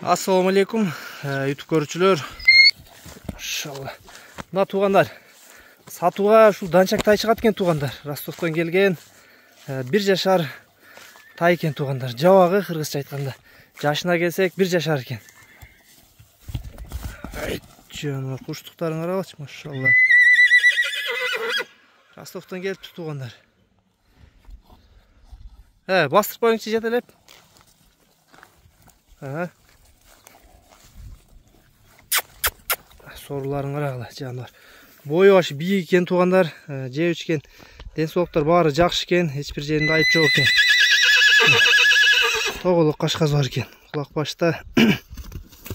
Assalamu alaikum YouTube көрүүчүлөр. Машалла. Мына туугандар, сатууга ушул данчак тай чыгат экен туугандар. Ростовдон келген 1 жашар тай экен туугандар. Жабагы кыргызча айтканда. Жашына келсек 1 жашар экен. Жана куштуктарын карабачы, машалла. Ростовдон келиптир туугандар. Бастырып коюңчу жетелеп. Соруларын карагыла жандар. Бою башы бийик экен туугандар, жеп ичкен. Ден соолуктар баары жакшы экен, эч бир жеринде айып жок экен. Тоголок кашказ бар экен. Кулак башта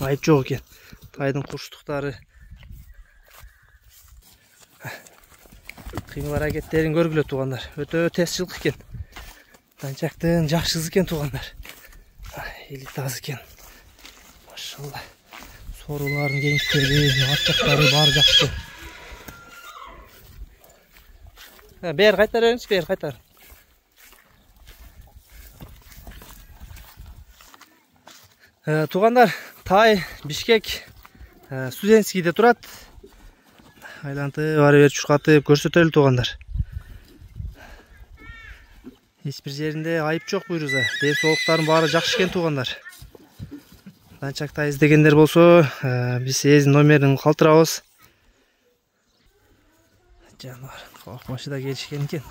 айып жок экен. Тайдын куштуктары, кыймыл аракеттерин көргүлө туугандар. Өтө тез жылкы экен. Данчактын жакшысы экен туугандар. Эли таз экен. Машалла. Соруларын кеңиштери, аччактары баары жакшы. Бер кайтар бериңиз, бер кайтар. Туугандар, тай Бишкек студентскийде турат. Айлантып, ары бери чуркатып көрсөтөлү туугандар. Эч бир жеринде айып жок буйруза. Ден соолуктарын баары жакшы экен туугандар. Данчак тай издегендер болсо, биз эзин номерин калтырабыз. Жанар, калак башыда келишкен экен.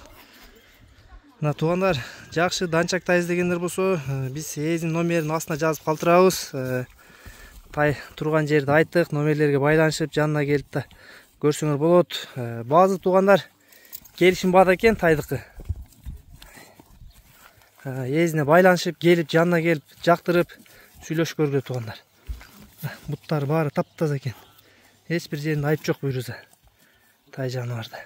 Мына туугандар, жакшы данчак тай издегендер болсо, биз эзин номерин астына жазып калтырабыз. Тай турган жерди айттык, номерлерге байланышып, жанына келип да көрсөңөр болот. Баазы туугандар келишим бар экен тайдыкы. Эзине байланышып, келип, жанына келип, жактырып сүйлөшүп көргүлө туугандар. Буттары баары таптаза экен. Эч бир жеринде айып жок буйруза. Тай жаныбарда.